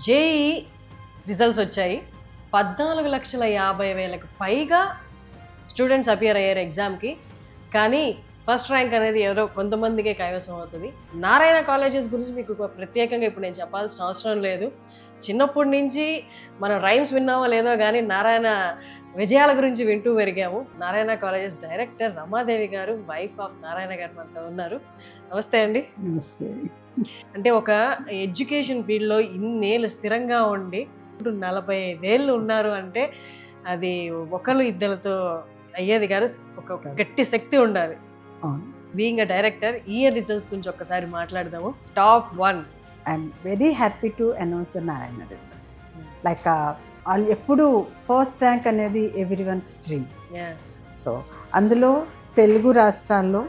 JEE results వచ్చాయి. 14,50,000 పైగా students appear అయ్యారు ఎగ్జామ్కి. కానీ ఫస్ట్ ర్యాంక్ అనేది ఎవరో కొంతమందికే కైవసం అవుతుంది. నారాయణ కాలేజెస్ గురించి మీకు ప్రత్యేకంగా ఇప్పుడు నేను చెప్పాల్సిన అవసరం లేదు. చిన్నప్పటి నుంచి మనం రైమ్స్ విన్నామో లేదో కానీ నారాయణ విజయాల గురించి వింటూ పెరిగాము. నారాయణ కాలేజెస్ డైరెక్టర్ రమాదేవి గారు, వైఫ్ ఆఫ్ నారాయణ గారు మనతో ఉన్నారు. నమస్తే అండి. నమస్తే. అంటే ఒక ఎడ్యుకేషన్ ఫీల్డ్లో ఇన్నేళ్ళు స్థిరంగా ఉండి ఇప్పుడు 45 ఏళ్ళు ఉన్నారు అంటే అది ఒకరు ఇద్దరితో అయ్యేది కాదు, ఒక గట్టి శక్తి ఉండాలి. Being a director, year results గురించి ఒక్కసారి మాట్లాడదాము. Top 1. I'm very happy to announce the Narayana results. Like వాళ్ళు ఎప్పుడు ఫస్ట్ ర్యాంక్ అనేది ఎవ్రీ వన్స్ డ్రీమ్. సో అందులో తెలుగు రాష్ట్రాల్లో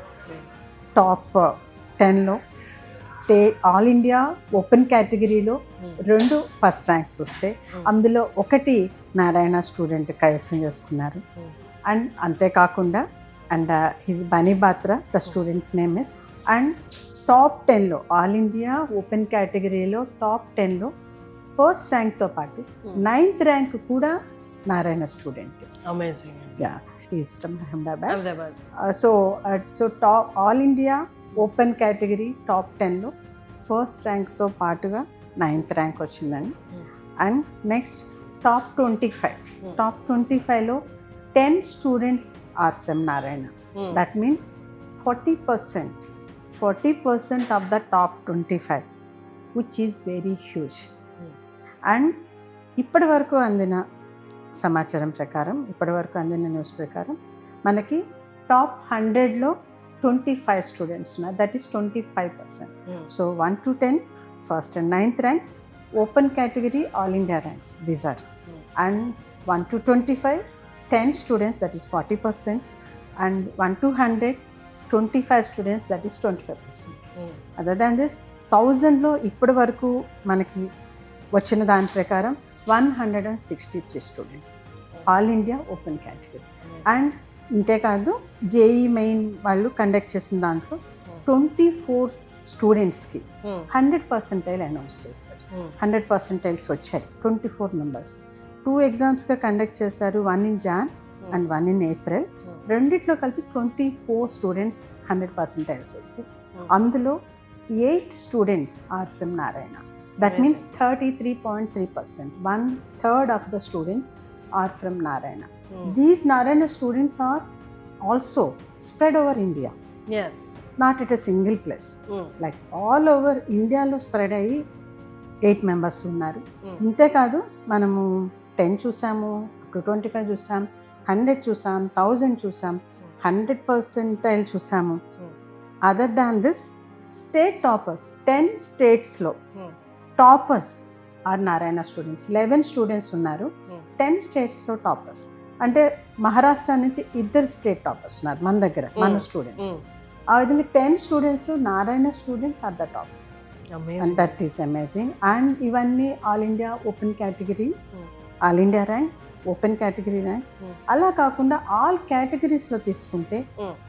టాప్ 10లో ఆల్ ఇండియా ఓపెన్ కేటగిరీలో 2 ఫస్ట్ ర్యాంక్స్ వస్తే అందులో ఒకటి నారాయణ స్టూడెంట్ కైవసం చేసుకున్నారు. అండ్ అంతేకాకుండా and his Bani Batra the students name is. And top 10లో ఆల్ ఇండియా ఓపెన్ కేటగిరీలో టాప్ 10లో ఫస్ట్ ర్యాంక్తో పాటు 9th ర్యాంక్ కూడా Narayana student. Amazing. Ya, he's from Ahmedabad. So top all India open category top 10లో ఫస్ట్ ర్యాంక్తో పాటుగా 9th ర్యాంక్ వచ్చిందండి. అండ్ నెక్స్ట్ టాప్ 25లో 10 students are from Narayana. That means 40% of the top 25, which is very huge. And ఇప్పటి వరకు అందిన సమాచారం ప్రకారం, ఇప్పటివరకు అందిన న్యూస్ ప్రకారం మనకి టాప్ 100లో 25 స్టూడెంట్స్ ఉన్నారు. That is 25%. So 1 to 10 first and 9th ranks, open category all India ranks these are. And 1 to 25 10 students, that is 40%. And 1 to 100 25 students, that is 25%. Other than this 1000లో ఇప్పటి వరకు మనకి వచ్చిన దాని ప్రకారం 163 students all India open category. And ఇంతేకాదు JEE main వాళ్ళు conduct చేసిన దాంట్లో 24 స్టూడెంట్స్కి 100% అనౌన్స్ చేశారు. 100% వచ్చాయి 24 మెంబర్స్. 2 ఎగ్జామ్స్గా కండక్ట్ చేశారు, 1 in Jan and 1 in April. రెండిట్లో కలిపి 24 స్టూడెంట్స్ 100% వస్తే అందులో 8 students are from Narayana. That means 33.3%. 1/3 of the students are from Narayana. These Narayana students are also spread over India. Yeah. Not at a single place. Like all over India lo spread అయ్యి 8 members ఉన్నారు. ఇంతే కాదు, మనము 10 చూసాము, 25 చూసాం, 100 చూసాం, 1000 చూసాం, 100% చూసాము. Other than this, state toppers 10 స్టేట్స్లో toppers are Narayana students. 11 students ఉన్నారు 10 స్టేట్స్లో టాపర్స్. అంటే మహారాష్ట్ర నుంచి 2 స్టేట్ టాపర్స్ ఉన్నారు మన దగ్గర, మన స్టూడెంట్స్. ఆ విధంగా 10 స్టూడెంట్స్లో Narayana students are the toppers. And that is amazing. And ఇవన్నీ all India open category, all India ranks, open category ranks. అలా కాకుండా ఆల్ కేటగిరీస్లో తీసుకుంటే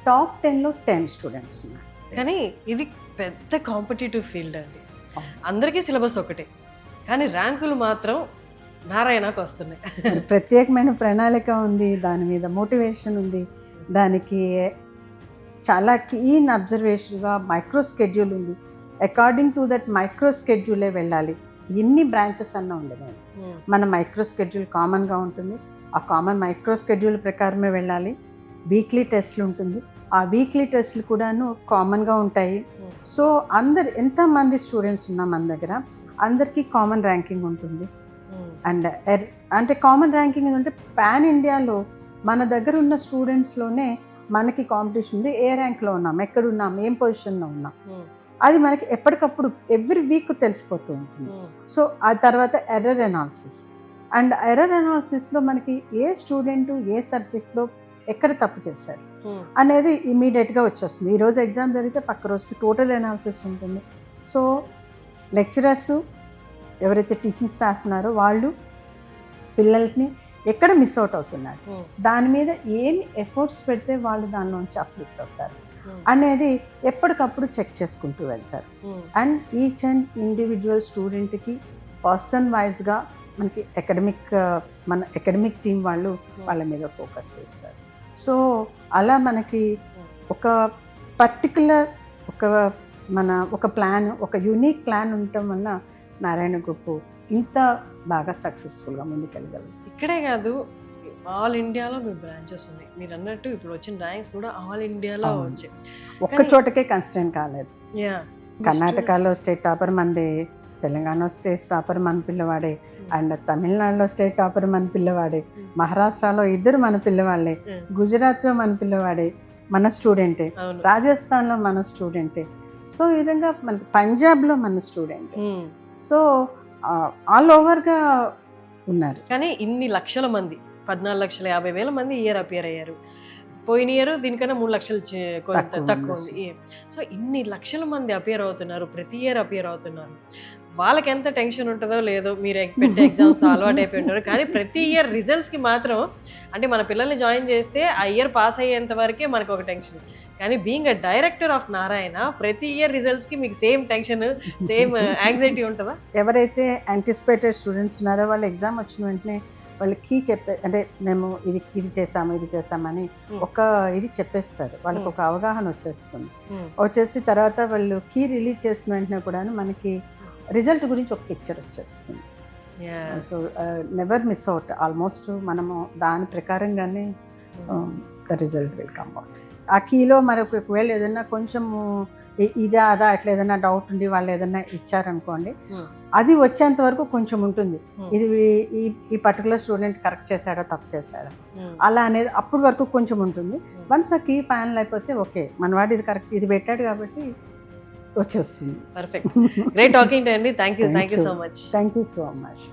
టాప్ 10లో 10 స్టూడెంట్స్ ఉన్నారు. కానీ ఇది పెద్ద కాంపిటేటివ్ ఫీల్డ్ అండి. అందరికీ సిలబస్ ఒకటే, కానీ ర్యాంకులు మాత్రం నారాయణకు వస్తున్నాయి. ప్రత్యేకమైన ప్రణాళిక ఉంది, దాని మీద మోటివేషన్ ఉంది, దానికి చాలా కీన్ అబ్జర్వేషన్గా మైక్రో స్కెడ్యూల్ ఉంది. అకార్డింగ్ టు దట్ మైక్రో స్కెడ్యూలే వెళ్ళాలి. ఎన్ని బ్రాంచెస్ అన్నా ఉండదు, మన మైక్రో స్కెడ్యూల్ కామన్గా ఉంటుంది. ఆ కామన్ మైక్రో స్కెడ్యూల్ ప్రకారమే వెళ్ళాలి. వీక్లీ టెస్ట్లు ఉంటుంది, ఆ వీక్లీ టెస్ట్లు కూడాను కామన్గా ఉంటాయి. సో అందరు ఎంతమంది స్టూడెంట్స్ ఉన్నా మన దగ్గర అందరికీ కామన్ ర్యాంకింగ్ ఉంటుంది. అండ్ అంటే కామన్ ర్యాంకింగ్ అంటే పాన్ ఇండియాలో మన దగ్గర ఉన్న స్టూడెంట్స్లోనే మనకి కాంపిటీషన్ ఉంది. ఏ ర్యాంక్లో ఉన్నాం, ఎక్కడున్నాం, ఏం పొజిషన్లో ఉన్నాం, అది మనకి ఎప్పటికప్పుడు ఎవ్రీ వీక్ తెలిసిపోతూ ఉంటుంది. సో ఆ తర్వాత ఎర్రర్ అనాలిసిస్. అండ్ ఎర్రర్ అనాలిసిస్లో మనకి ఏ స్టూడెంట్ ఏ సబ్జెక్ట్లో ఎక్కడ తప్పు చేశారు అనేది ఇమీడియట్గా వచ్చేస్తుంది. ఈరోజు ఎగ్జామ్ జరిగితే పక్క రోజుకి టోటల్ అనాలిసిస్ ఉంటుంది. సో లెక్చరర్స్ ఎవరైతే టీచింగ్ స్టాఫ్ ఉన్నారో వాళ్ళు పిల్లల్ని ఎక్కడ మిస్ అవుట్ అవుతున్నారు, దాని మీద ఏమి ఎఫర్ట్స్ పెడితే వాళ్ళు దానిలోంచి అప్లిఫ్ట్ అవుతారు అనేది ఎప్పటికప్పుడు చెక్ చేసుకుంటూ వెళ్తారు. అండ్ ఈచ్ అండ్ ఇండివిజువల్ స్టూడెంట్కి పర్సన్ వైజ్గా మనకి మన అకాడమిక్ టీం వాళ్ళు వాళ్ళ మీద ఫోకస్ చేస్తారు. సో అలా మనకి ఒక పర్టికులర్ ఒక ప్లాన్, ఒక యూనిక్ ప్లాన్ ఉండటం వల్ల నారాయణ గ్రూప్ ఇంత బాగా సక్సెస్ఫుల్గా ముందుకెళ్ళగలరు. ఇక్కడే కాదు, ఆల్ ఇండియాలో మీ బ్రాంచెస్ ఉన్నాయి. మీరు అన్నట్టు ఇప్పుడు వచ్చిన ర్యాంక్స్ కూడా ఆల్ ఇండియాలో వచ్చాయి. ఒక్క చోటకే కన్స్టెంట్ కాలేదు. యా, కర్ణాటకలో స్టేట్ టాపర్ మందే, తెలంగాణ స్టేట్ టాపర్ మన పిల్లవాడే, అండ్ తమిళనాడులో స్టేట్ టాపర్ మన పిల్లవాడే, మహారాష్ట్రలో ఇద్దరు మన పిల్లవాళ్ళే, గుజరాత్లో మన పిల్లవాడే, మన స్టూడెంటే, రాజస్థాన్లో మన స్టూడెంటే. సో ఈ విధంగా మనకి పంజాబ్లో మన స్టూడెంట్. సో ఆల్ ఓవర్గా ఉన్నారు. కానీ ఇన్ని లక్షల మంది, 14,50,000 మంది ఇయర్ అపియర్ అయ్యారు. పోయిన ఇయర్ దీనికన్నా 3 లక్షలు తక్కువ ఉంది. సో ఇన్ని లక్షల మంది అపియర్ అవుతున్నారు, ప్రతి ఇయర్ అపియర్ అవుతున్నారు. వాళ్ళకి ఎంత టెన్షన్ ఉంటుందో లేదో, మీరు పెట్టే ఎగ్జామ్స్తో అలవాటు అయిపోయి ఉంటారు. కానీ ప్రతి ఇయర్ రిజల్ట్స్కి మాత్రం, అంటే మన పిల్లల్ని జాయిన్ చేస్తే ఆ ఇయర్ పాస్ అయ్యేంత వరకే మనకు ఒక టెన్షన్. కానీ being a director of Narayana, ప్రతి ఇయర్ రిజల్ట్స్కి మీకు సేమ్ టెన్షన్, సేమ్ యాంగ్జైటీ ఉంటుందా? ఎవరైతే యాంటిసిపేటెడ్ స్టూడెంట్స్ ఉన్నారో వాళ్ళు ఎగ్జామ్ వచ్చిన వెంటనే వాళ్ళు కీ అంటే మేము ఇది చేసామని ఒక ఇది చెప్పేస్తారు. వాళ్ళకి ఒక అవగాహన వచ్చేసి తర్వాత వాళ్ళు కీ రిలీజ్ చేసిన వెంటనే కూడా మనకి రిజల్ట్ గురించి ఒక పిక్చర్ వచ్చేస్తుంది. So never miss out. Almost మనము దాని ప్రకారంగానే the result will come out. ఆ కీలో మనకు ఒకవేళ ఏదైనా కొంచెము ఇదా అదా అట్లా ఏదైనా డౌట్ ఉండి వాళ్ళు ఏదైనా ఇచ్చారనుకోండి, అది వచ్చేంత వరకు కొంచెం ఉంటుంది. ఇది ఈ పర్టికులర్ స్టూడెంట్ కరెక్ట్ చేశాడా తప్పు చేశాడా అలా అనేది అప్పటి వరకు కొంచెం ఉంటుంది. వన్స్ ఆ కీ ఫైనల్ అయిపోతే ఓకే, మనవాడు ఇది కరెక్ట్, ఇది పెట్టాడు కాబట్టి వచ్చేస్తుంది. పర్ఫెక్ట్. గ్రేట్ టాకింగ్ టు అండి. Thank you so much. Thank you so much.